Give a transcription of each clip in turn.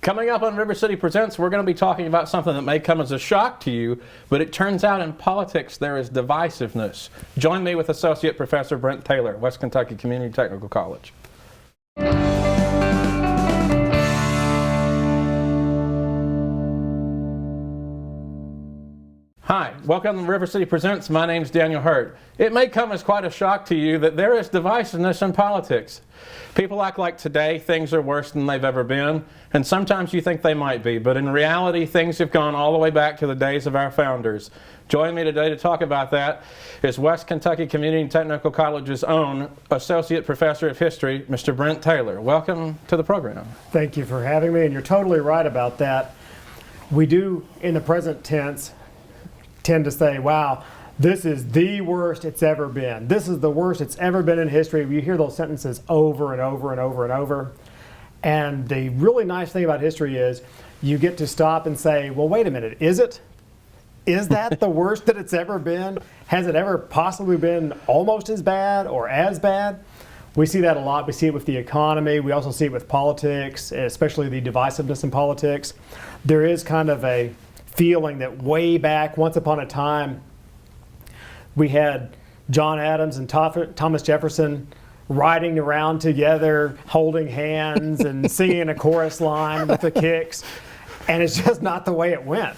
Coming up on River City Presents, we're going to be talking about something that may come as a shock to you, but it turns out in politics there is divisiveness. Join me with Associate Professor Brent Taylor, West Kentucky Community Technical College. Hi, welcome to River City Presents. My name's Daniel Hurt. It may come as quite a shock to you that there is divisiveness in politics. People act like today things are worse than they've ever been, and sometimes you think they might be, but in reality things have gone all the way back to the days of our founders. Joining me today to talk about that is West Kentucky Community Technical College's own Associate Professor of History, Mr. Brent Taylor. Welcome to the program. Thank you for having me, and you're totally right about that. We do, in the present tense, tend to say, wow, this is the worst it's ever been. This is the worst it's ever been in history. You hear those sentences over and over and over and over. And the really nice thing about history is you get to stop and say, well, wait a minute, is it? Is that the worst that it's ever been? Has it ever possibly been almost as bad or as bad? We see that a lot. We see it with the economy. We also see it with politics, especially the divisiveness in politics. There is kind of a feeling that way back, once upon a time, we had John Adams and Thomas Jefferson riding around together, holding hands and singing a chorus line with the kicks, and it's just not the way it went.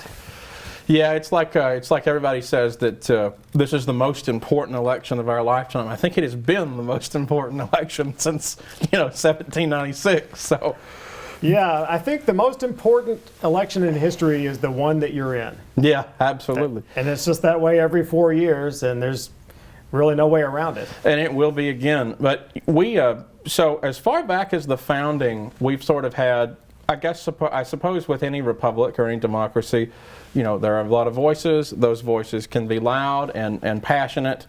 Yeah, it's like everybody says that this is the most important election of our lifetime. I think it has been the most important election since 1796. So. Yeah, I think the most important election in history is the one that you're in. Yeah, absolutely. And it's just that way every 4 years, and there's really no way around it. And it will be again. But so as far back as the founding, we've sort of had, I suppose with any republic or any democracy, there are a lot of voices. Those voices can be loud and passionate.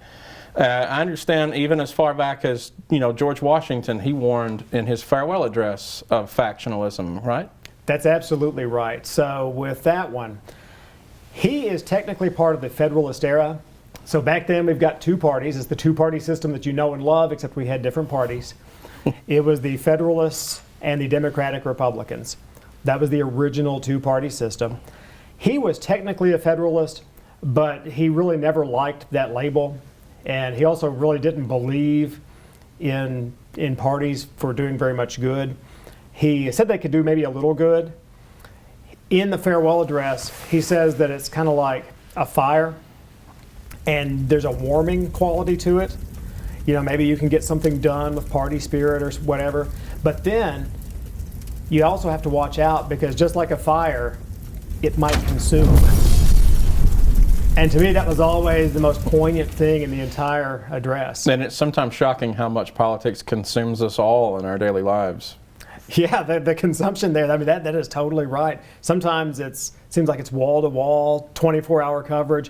I understand even as far back as, George Washington, he warned in his farewell address of factionalism, right? That's absolutely right. So with that one, he is technically part of the Federalist era. So back then we've got two parties. It's the two-party system that you know and love, except we had different parties. It was the Federalists and the Democratic Republicans. That was the original two-party system. He was technically a Federalist, but he really never liked that label. And he also really didn't believe in parties for doing very much good. He said they could do maybe a little good. In the farewell address, he says that it's kind of like a fire, and there's a warming quality to it. Maybe you can get something done with party spirit or whatever. But then you also have to watch out, because just like a fire, it might consume. And to me, that was always the most poignant thing in the entire address. And it's sometimes shocking how much politics consumes us all in our daily lives. Yeah, the consumption there, that is totally right. Sometimes it seems like it's wall-to-wall, 24-hour coverage.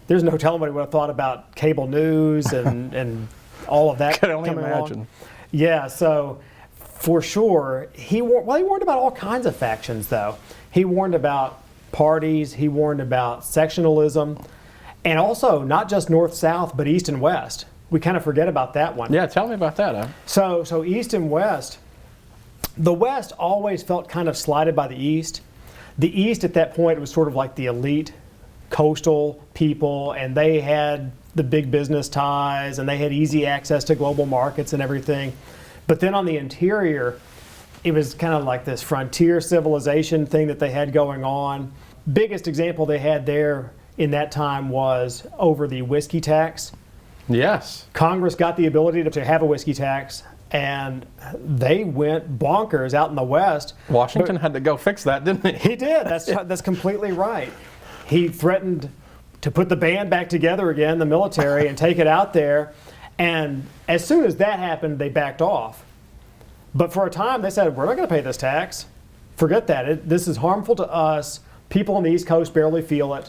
There's no telling what he would have thought about cable news and all of that. I can only imagine. Along. Yeah, so for sure, he warned about all kinds of factions, though. He warned about parties, he warned about sectionalism, and also not just north-south, but east and west. We kind of forget about that one. Yeah, tell me about that. Huh? So east and west, the west always felt kind of slighted by the east. The east at that point was sort of like the elite coastal people, and they had the big business ties, and they had easy access to global markets and everything. But then on the interior, it was kind of like this frontier civilization thing that they had going on. Biggest example they had there in that time was over the whiskey tax. Yes. Congress got the ability to have a whiskey tax, and they went bonkers out in the West. Washington had to go fix that, didn't he? He did. That's completely right. He threatened to put the band back together again, the military, and take it out there. And as soon as that happened, they backed off. But for a time, they said, we're not going to pay this tax. Forget that. This is harmful to us. People on the East Coast barely feel it.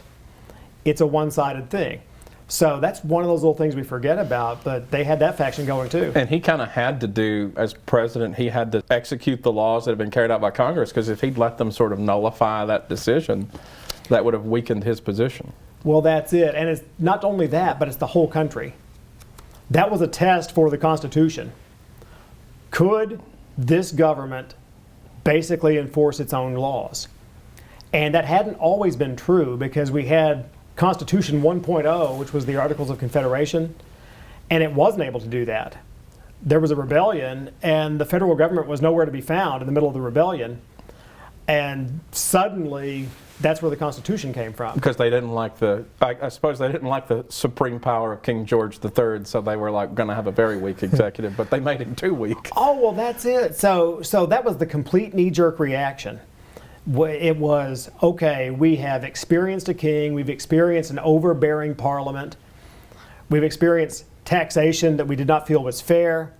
It's a one-sided thing. So that's one of those little things we forget about, but they had that faction going too. And he kind of had to do, as president, he had to execute the laws that had been carried out by Congress, because if he'd let them sort of nullify that decision, that would have weakened his position. Well, that's it. And it's not only that, but it's the whole country. That was a test for the Constitution. Could this government basically enforce its own laws. And that hadn't always been true, because we had Constitution 1.0, which was the Articles of Confederation, and it wasn't able to do that. There was a rebellion, and the federal government was nowhere to be found in the middle of the rebellion. And suddenly, that's where the Constitution came from. Because they didn't like I suppose they didn't like the supreme power of King George III, so they were like going to have a very weak executive, but they made him too weak. Oh, well, that's it. So that was the complete knee-jerk reaction. It was, okay, we have experienced a king, we've experienced an overbearing parliament, we've experienced taxation that we did not feel was fair,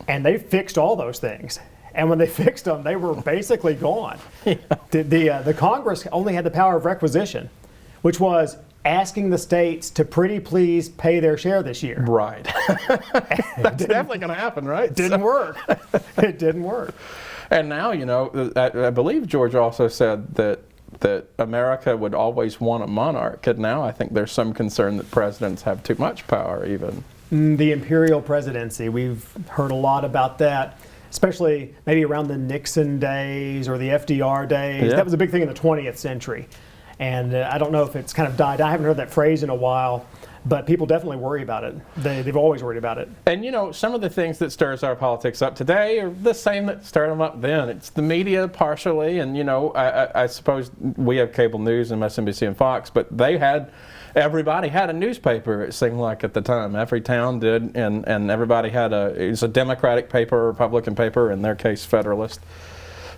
and they fixed all those things. And when they fixed them, they were basically gone. Yeah. The Congress only had the power of requisition, which was asking the states to pretty please pay their share this year. Right. That's definitely going to happen, right? Didn't work. It didn't work. And now, you know, I believe George also said that America would always want a monarch, and now I think there's some concern that presidents have too much power even. The imperial presidency, we've heard a lot about that, especially maybe around the Nixon days or the FDR days. Yeah. That was a big thing in the 20th century. And I don't know if it's kind of died. I haven't heard that phrase in a while, but people definitely worry about it. They've always worried about it. And you know, some of the things that stirs our politics up today are the same that stirred them up then. It's the media partially, and you know, I suppose we have cable news and MSNBC and Fox, but everybody had a newspaper, it seemed like at the time. Every town did, and everybody had it was a Democratic paper, Republican paper, in their case Federalist.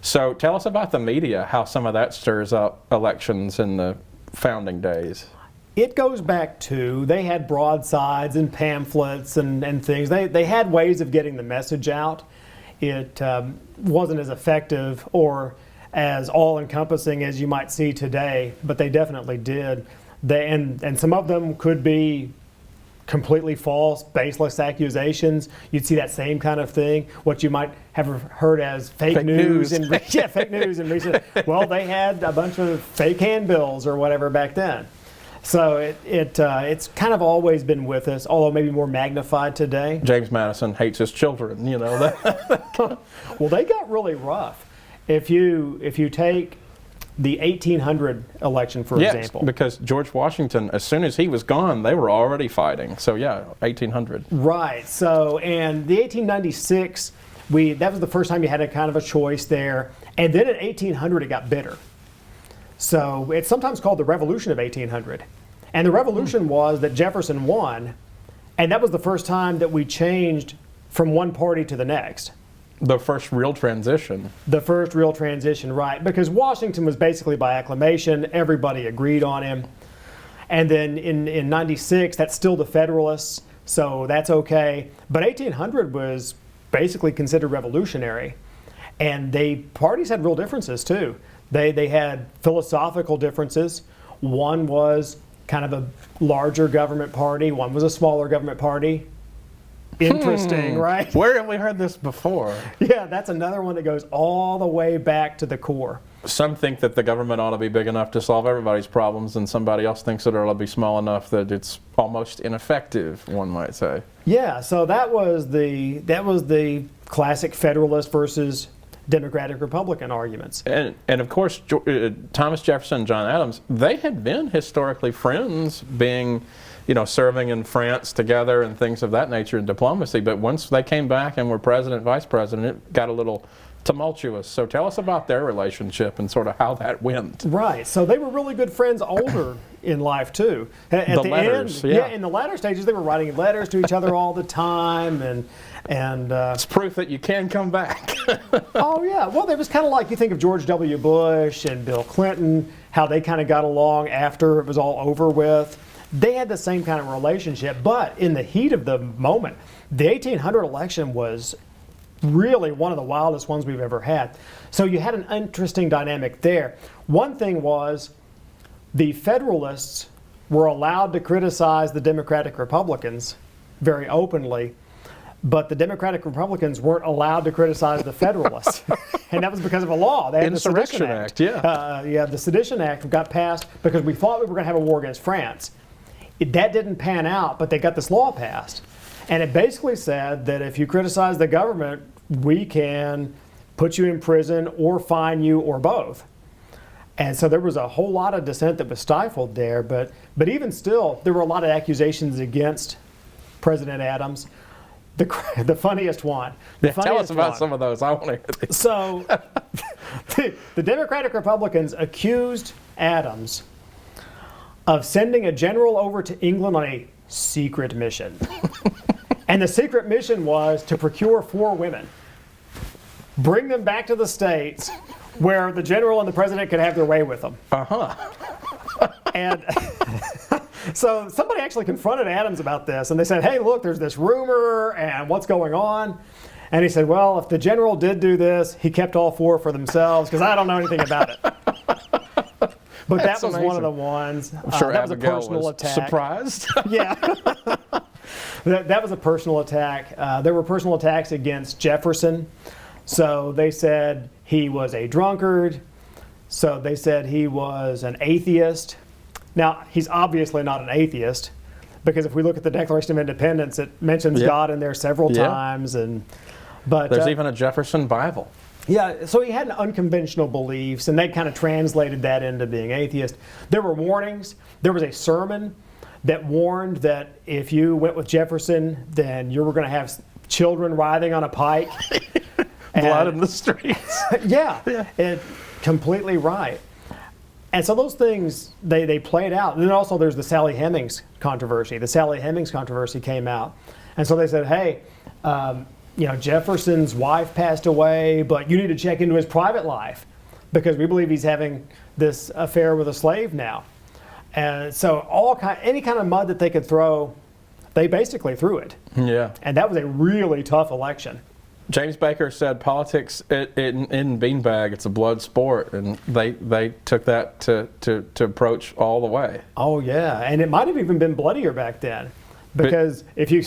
So tell us about the media, how some of that stirs up elections in the founding days. It goes back to, they had broadsides and pamphlets and things. They had ways of getting the message out. It wasn't as effective or as all-encompassing as you might see today, but they definitely did. And some of them could be completely false, baseless accusations. You'd see that same kind of thing, what you might have heard as fake news. Fake news in recent. Well, they had a bunch of fake handbills or whatever back then. So it's kind of always been with us, although maybe more magnified today. James Madison hates his children, you know. Well, they got really rough. If you take the 1800 election, for example. Because George Washington, as soon as he was gone, they were already fighting. So yeah, 1800. Right. So, and the 1896, that was the first time you had a kind of a choice there. And then in 1800, it got bitter. So it's sometimes called the Revolution of 1800. And the revolution was that Jefferson won, and that was the first time that we changed from one party to the next. The first real transition. The first real transition, right. Because Washington was basically by acclamation. Everybody agreed on him. And then in 96, that's still the Federalists, so that's okay. But 1800 was basically considered revolutionary. And parties had real differences, too. They had philosophical differences. One was kind of a larger government party. One was a smaller government party. Interesting, right? Where have we heard this before? Yeah, that's another one that goes all the way back to the core. Some think that the government ought to be big enough to solve everybody's problems, and somebody else thinks that it ought to be small enough that it's almost ineffective, one might say. Yeah, so that was the classic Federalist versus Democratic Republican arguments. And of course, Thomas Jefferson and John Adams, they had been historically friends, being, you know, serving in France together and things of that nature in diplomacy. But once they came back and were president, vice president, it got a little tumultuous. So tell us about their relationship and sort of how that went. Right. So they were really good friends older in life too. At the letters, end, in the latter stages, they were writing letters to each other all the time, and it's proof that you can come back. Oh yeah. Well, it was kind of like, you think of George W. Bush and Bill Clinton, how they kind of got along after it was all over with. They had the same kind of relationship, but in the heat of the moment, the 1800 election was really one of the wildest ones we've ever had. So you had an interesting dynamic there. One thing was, the Federalists were allowed to criticize the Democratic Republicans very openly, but the Democratic Republicans weren't allowed to criticize the Federalists. And that was because of a law. They had the Sedition Act. The Sedition Act got passed because we thought we were going to have a war against France. That didn't pan out, but they got this law passed. And it basically said that if you criticize the government, we can put you in prison, or fine you, or both. And so there was a whole lot of dissent that was stifled there, but even still, there were a lot of accusations against President Adams. The funniest one. Tell us about some of those. I want to hear these. So the Democratic Republicans accused Adams of sending a general over to England on a secret mission. And the secret mission was to procure 4 women, bring them back to the States where the general and the president could have their way with them. And so somebody actually confronted Adams about this, and they said, hey, look, there's this rumor, and what's going on? And he said, well, if the general did do this, he kept all 4 for themselves, because I don't know anything about it. But that was amazing. One of the ones. I'm sure that Abigail was a personal attack. Surprised. Yeah. That was a personal attack. There were personal attacks against Jefferson. So they said he was a drunkard. So they said he was an atheist. Now, he's obviously not an atheist, because if we look at the Declaration of Independence, it mentions God in there several times. But there's even a Jefferson Bible. Yeah, so he had an unconventional beliefs, and they kind of translated that into being atheist. There were warnings. There was a sermon that warned that if you went with Jefferson, then you were going to have children writhing on a pike. Blood in the streets. Yeah, completely right. And so those things, they played out. And then also there's the Sally Hemings controversy. The Sally Hemings controversy came out. And so they said, hey, Jefferson's wife passed away, but you need to check into his private life, because we believe he's having this affair with a slave now. And so any kind of mud that they could throw, they basically threw it. Yeah. And that was a really tough election. James Baker said politics in beanbag, it's a blood sport, and they took that to approach all the way. Oh yeah, and it might have even been bloodier back then, because if you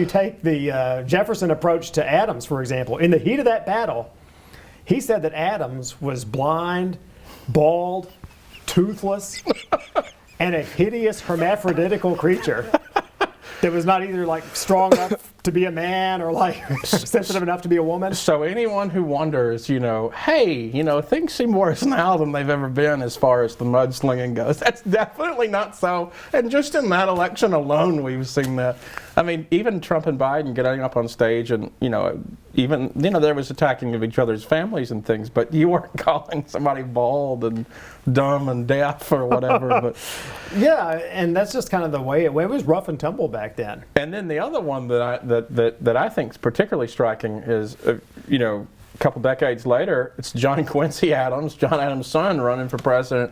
take the Jefferson approach to Adams, for example, in the heat of that battle, he said that Adams was blind, bald, toothless, and a hideous hermaphroditical creature that was not either like strong enough to be a man or like sensitive enough to be a woman. So anyone who wonders, hey, things seem worse now than they've ever been as far as the mudslinging goes. That's definitely not so. And just in that election alone, we've seen that. I mean, even Trump and Biden getting up on stage and, there was attacking of each other's families and things, but you weren't calling somebody bald and dumb and deaf or whatever. But yeah, and that's just kind of the way it was rough and tumble back then. And then the other one that I think is particularly striking is, a couple decades later, it's John Quincy Adams, John Adams' son, running for president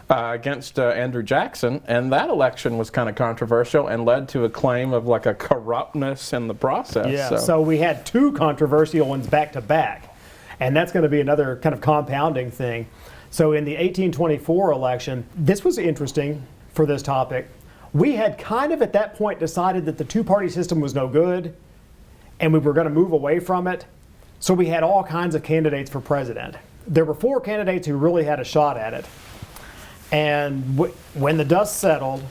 against Andrew Jackson, and that election was kind of controversial and led to a claim of like a corruptness in the process. Yeah, so we had 2 controversial ones back to back, and that's going to be another kind of compounding thing. So in the 1824 election, this was interesting for this topic. We had kind of at that point decided that the 2-party system was no good, and we were going to move away from it. So we had all kinds of candidates for president. There were 4 candidates who really had a shot at it. And when the dust settled,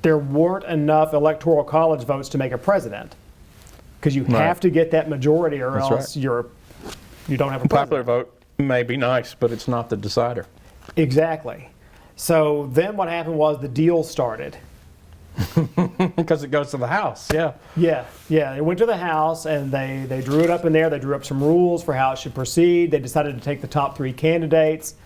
there weren't enough electoral college votes to make a president, because you have to get that majority, or else you don't have a president. Popular vote may be nice, but it's not the decider. Exactly. So then what happened was the deal started. Because it goes to the House, yeah. Yeah. It went to the House, and they drew it up in there. They drew up some rules for how it should proceed. They decided to take the top 3 candidates.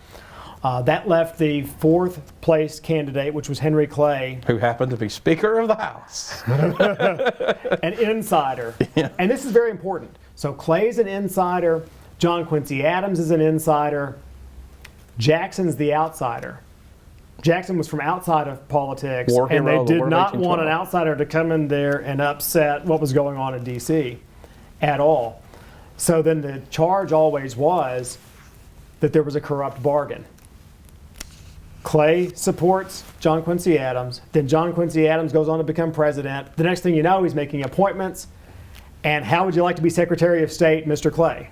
That left the 4th place candidate, which was Henry Clay. Who happened to be Speaker of the House. An insider. Yeah. And this is very important. So Clay's an insider. John Quincy Adams is an insider. Jackson's the outsider. Jackson was from outside of politics, and they did not want an outsider to come in there and upset what was going on in D.C. at all. So then the charge always was that there was a corrupt bargain. Clay supports John Quincy Adams. Then John Quincy Adams goes on to become president. The next thing you know, he's making appointments. And how would you like to be Secretary of State, Mr. Clay?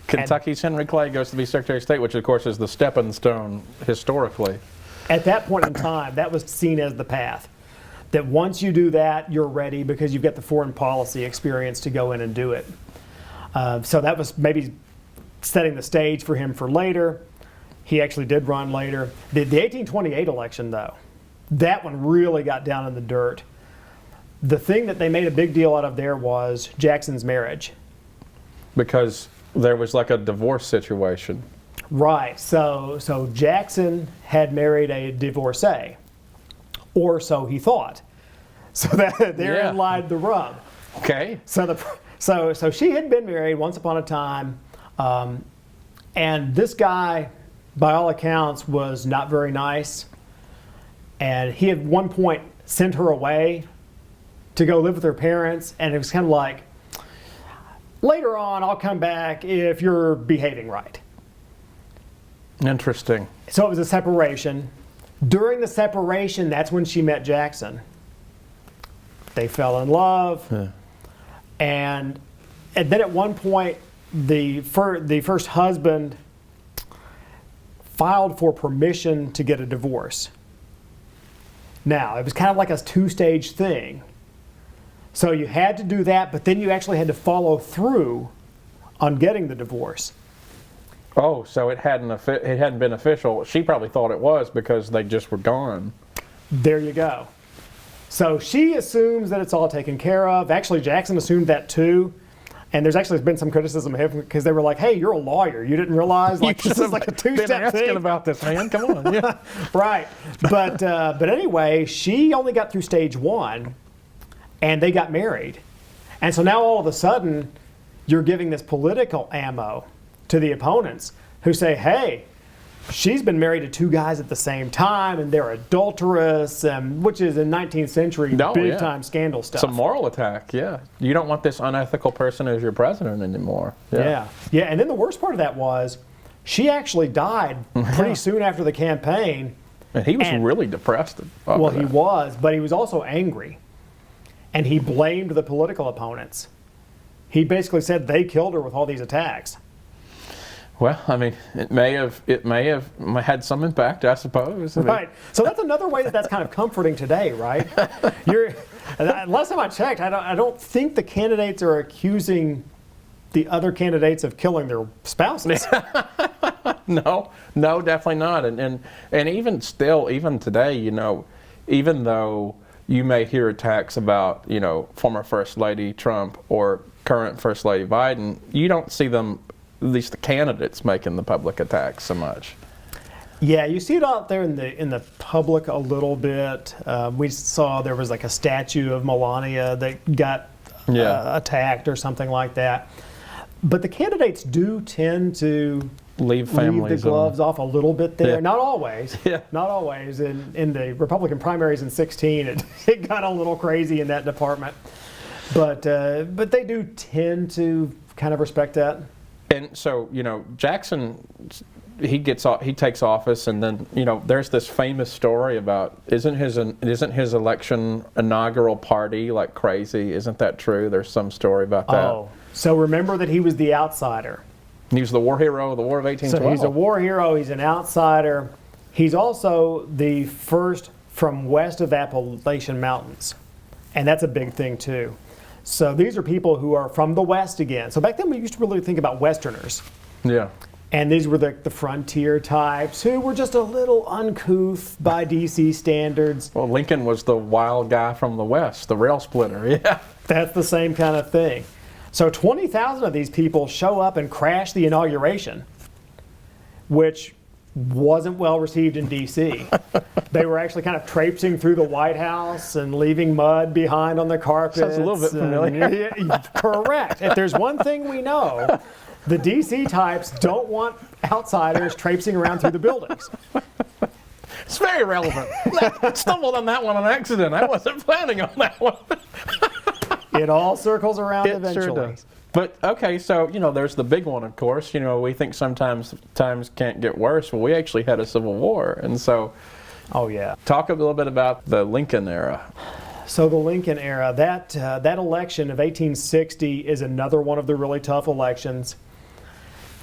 Kentucky's Henry Clay goes to be Secretary of State, which of course is the stepping stone historically. At that point in time, that was seen as the path. That once you do that, you're ready, because you've got the foreign policy experience to go in and do it. So that was maybe setting the stage for him for later. He actually did run later. The 1828 election, though, that one really got down in the dirt. The thing that they made a big deal out of there was Jackson's marriage. Because there was like a divorce situation. Right. So Jackson had married a divorcee, or so he thought. So that therein lied the rub. Okay. So she had been married once upon a time, and this guy, by all accounts, was not very nice. And he at one point sent her away to go live with her parents, and it was kind of like, later on, I'll come back if you're behaving right. Interesting. So it was a separation. During the separation, that's when she met Jackson. They fell in love. Yeah. And then at one point, the first husband filed for permission to get a divorce. Now, it was kind of like a two-stage thing. So you had to do that, but then you actually had to follow through on getting the divorce. Oh, so it hadn't been official. She probably thought it was because they just were gone. There you go. So she assumes that it's all taken care of. Actually, Jackson assumed that too. And there's actually been some criticism of him because they were like, hey, you're a lawyer. You didn't realize like this is like a two-step been asking thing. about this, man. Come on. Yeah. Right. But anyway, she only got through stage one, and they got married. And so now all of a sudden, you're giving this political ammo to the opponents who say, hey, she's been married to two guys at the same time, and they're adulterous, which is in 19th century big-time scandal stuff. It's a moral attack, yeah. You don't want this unethical person as your president anymore. Yeah. And then the worst part of that was she actually died pretty soon after the campaign. And he was really depressed. Well, he was, but he was also angry. And he blamed the political opponents. He basically said they killed her with all these attacks. Well, I mean, it may have had some impact, I suppose. Right. So that's another way that's kind of comforting today, right? Last time I checked, I don't think the candidates are accusing the other candidates of killing their spouses. No, definitely not. And even still, even today, even though you may hear attacks about, former First Lady Trump or current First Lady Biden, you don't see them, at least the candidates, making the public attacks so much. Yeah, you see it out there in the public a little bit. We saw there was like a statue of Melania that got attacked or something like that. But the candidates do tend to leave the gloves off a little bit there. Yeah. Not always. Yeah. Not always. In the Republican primaries in 2016, it got a little crazy in that department. But they do tend to kind of respect that. And so, Jackson, he takes office, and then, there's this famous story about isn't his election inaugural party like crazy? Isn't that true? There's some story about that. Oh, so remember that he was the outsider. He was the war hero of the War of 1812. So he's a war hero. He's an outsider. He's also the first from west of the Appalachian Mountains, and that's a big thing too. So these are people who are from the West again. So back then we used to really think about Westerners. Yeah. And these were the frontier types who were just a little uncouth by DC standards. Well, Lincoln was the wild guy from the West, the rail splitter, yeah. That's the same kind of thing. So 20,000 of these people show up and crash the inauguration, which wasn't well received in D.C. They were actually kind of traipsing through the White House and leaving mud behind on the carpet. Sounds a little bit familiar. Correct. If there's one thing we know, the D.C. types don't want outsiders traipsing around through the buildings. It's very relevant. I stumbled on that one on accident. I wasn't planning on that one. It all circles around eventually. Sure does. But, okay, so, there's the big one, of course. We think sometimes times can't get worse. Well, we actually had a civil war. And so, talk a little bit about the Lincoln era. So the Lincoln era, that election of 1860 is another one of the really tough elections.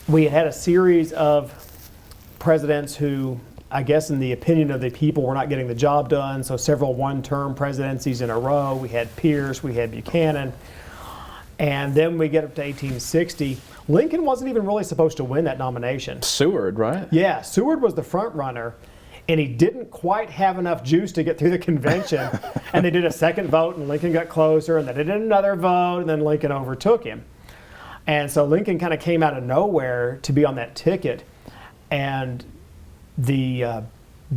We had a series of presidents who, I guess in the opinion of the people, were not getting the job done. So several one-term presidencies in a row. We had Pierce, we had Buchanan. And then we get up to 1860. Lincoln wasn't even really supposed to win that nomination. Seward, right? Yeah, Seward was the front runner, and he didn't quite have enough juice to get through the convention. And they did a second vote, and Lincoln got closer, and then they did another vote, and then Lincoln overtook him. And so Lincoln kind of came out of nowhere to be on that ticket. And the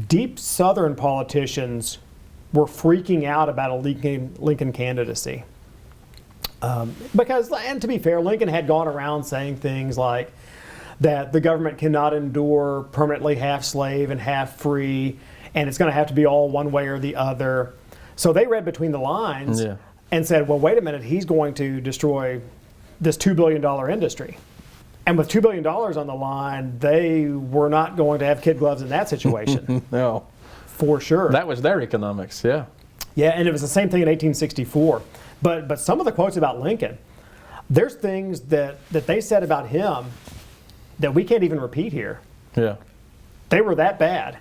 deep Southern politicians were freaking out about a Lincoln candidacy. Because, and to be fair, Lincoln had gone around saying things like that the government cannot endure permanently half slave and half free, and it's going to have to be all one way or the other. So they read between the lines and said, well, wait a minute, he's going to destroy this $2 billion industry. And with $2 billion on the line, they were not going to have kid gloves in that situation. No. For sure. That was their economics, yeah. Yeah, and it was the same thing in 1864. But some of the quotes about Lincoln, there's things that they said about him that we can't even repeat here. Yeah. They were that bad.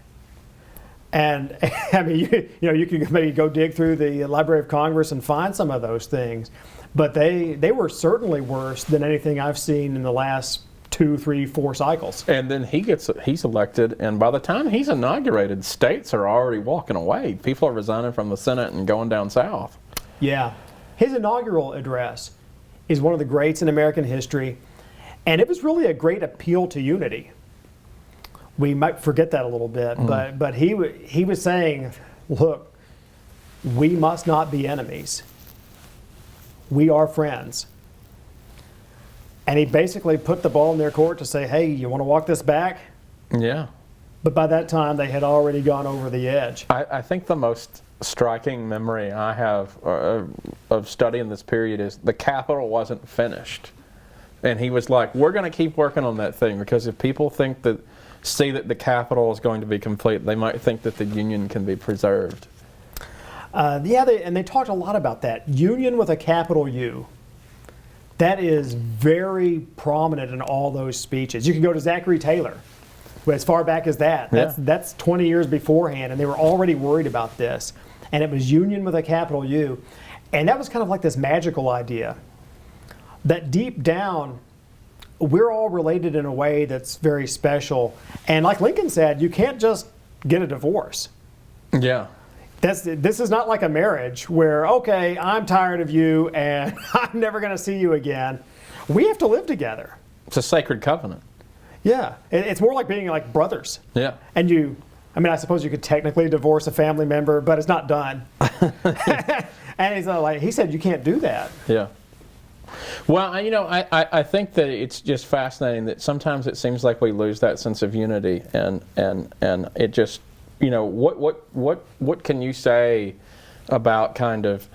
And I mean, you can maybe go dig through the Library of Congress and find some of those things. But they were certainly worse than anything I've seen in the last 2, 3, 4 cycles. And then he's elected, and by the time he's inaugurated, states are already walking away. People are resigning from the Senate and going down south. Yeah. His inaugural address is one of the greats in American history, and it was really a great appeal to unity. We might forget that a little bit, but he was saying, look, we must not be enemies. We are friends. And he basically put the ball in their court to say, hey, you want to walk this back? Yeah. But by that time, they had already gone over the edge. I think the most striking memory I have of studying this period is the Capitol wasn't finished. And he was like, we're going to keep working on that thing, because if people see that the Capitol is going to be complete, they might think that the Union can be preserved. And they talked a lot about that. Union with a capital U. That is very prominent in all those speeches. You can go to Zachary Taylor, as far back as that. That's 20 years beforehand, and they were already worried about this. And it was Union with a capital U. And that was kind of like this magical idea that deep down, we're all related in a way that's very special. And like Lincoln said, you can't just get a divorce. Yeah. This is not like a marriage where, okay, I'm tired of you and I'm never going to see you again. We have to live together. It's a sacred covenant. Yeah. It's more like being like brothers. Yeah. And I suppose you could technically divorce a family member, but it's not done. And he said you can't do that. Yeah. Well, I think that it's just fascinating that sometimes it seems like we lose that sense of unity, and it just, what can you say about kind of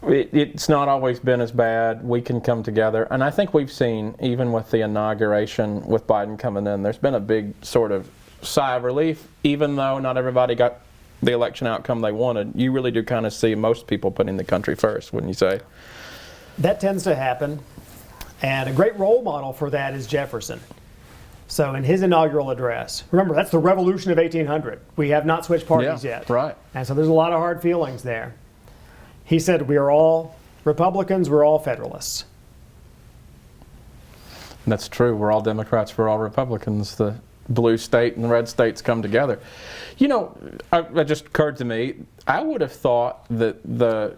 it's not always been as bad. We can come together, and I think we've seen, even with the inauguration with Biden coming in, there's been a big sort of sigh of relief, even though not everybody got the election outcome they wanted. You really do kind of see most people putting the country first, wouldn't you say? That tends to happen, and a great role model for that is Jefferson. So in his inaugural address, remember, that's the revolution of 1800. We have not switched parties yet. Right. And so there's a lot of hard feelings there. He said, we are all Republicans, we're all Federalists. That's true. We're all Democrats, we're all Republicans. The blue state and the red states come together. It just occurred to me, I would have thought that the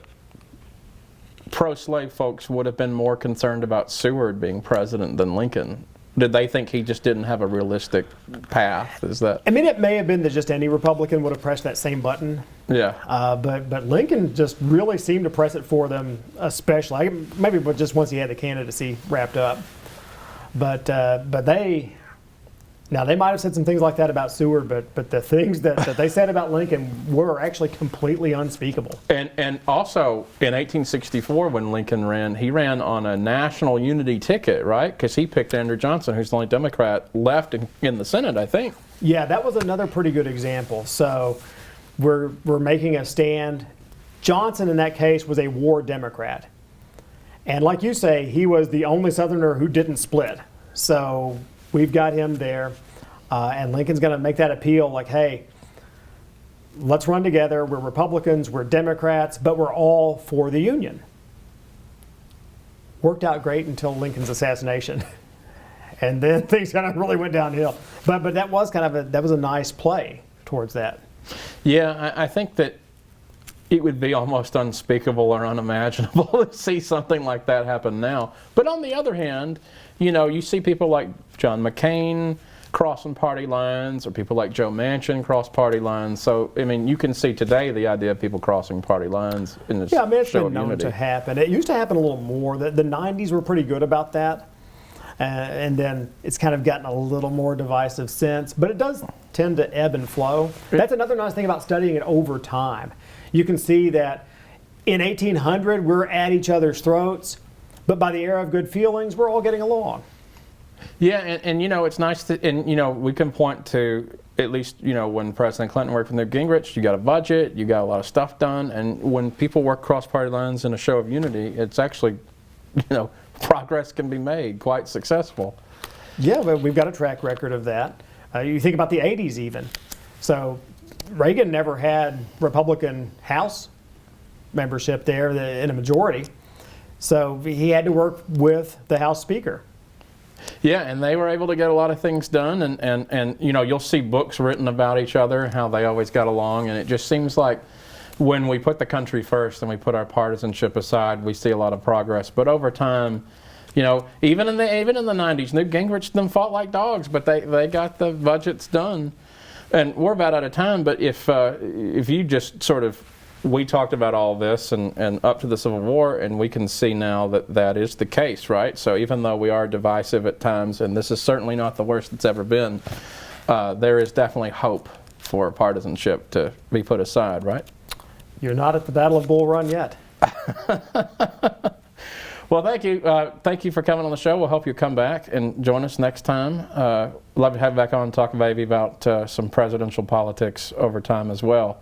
pro-slave folks would have been more concerned about Seward being president than Lincoln. Did they think he just didn't have a realistic path? Is that? I mean, it may have been that just any Republican would have pressed that same button. Yeah. But Lincoln just really seemed to press it for them, especially maybe just once he had the candidacy wrapped up. But they might have said some things like that about Seward, but the things that they said about Lincoln were actually completely unspeakable. And also in 1864 when Lincoln ran, he ran on a national unity ticket, right? Because he picked Andrew Johnson, who's the only Democrat left in the Senate, I think. Yeah, that was another pretty good example. So we're making a stand. Johnson in that case was a war Democrat. And like you say, he was the only Southerner who didn't split. So we've got him there, and Lincoln's going to make that appeal like, hey, let's run together. We're Republicans, we're Democrats, but we're all for the Union. Worked out great until Lincoln's assassination. And then things kind of really went downhill. But that was that was a nice play towards that. Yeah, I think that it would be almost unspeakable or unimaginable to see something like that happen now. But on the other hand, you see people like John McCain crossing party lines, or people like Joe Manchin cross party lines. So, I mean, you can see today the idea of people crossing party lines in this Yeah, I mean, it's show been of known unity. to happen. It used to happen a little more. The 90s were pretty good about that. And then it's kind of gotten a little more divisive since. But it does tend to ebb and flow. That's another nice thing about studying it over time. You can see that in 1800, we're at each other's throats. But by the era of good feelings, we're all getting along. Yeah, and it's nice to, and we can point to, at least, when President Clinton worked with Newt Gingrich, you got a budget, you got a lot of stuff done, and when people work cross-party lines in a show of unity, it's actually, progress can be made, quite successful. Yeah, but we've got a track record of that. You think about the 80s even. So Reagan never had Republican House membership there in a majority. So he had to work with the House Speaker. Yeah, and they were able to get a lot of things done, and you'll see books written about each other, how they always got along, and it just seems like when we put the country first and we put our partisanship aside, we see a lot of progress. But over time, even in the 90s, Newt Gingrich them fought like dogs, but they got the budgets done. And we're about out of time, but if you just we talked about all this and up to the Civil War, and we can see now that is the case, right? So even though we are divisive at times, and this is certainly not the worst it's ever been, there is definitely hope for partisanship to be put aside, right? You're not at the Battle of Bull Run yet. Well, thank you. Thank you for coming on the show. We'll hope you come back and join us next time. Love to have you back on and talk maybe about some presidential politics over time as well.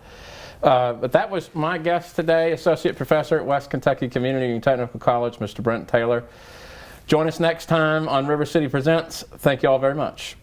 But that was my guest today, Associate Professor at West Kentucky Community and Technical College, Mr. Brent Taylor. Join us next time on River City Presents. Thank you all very much.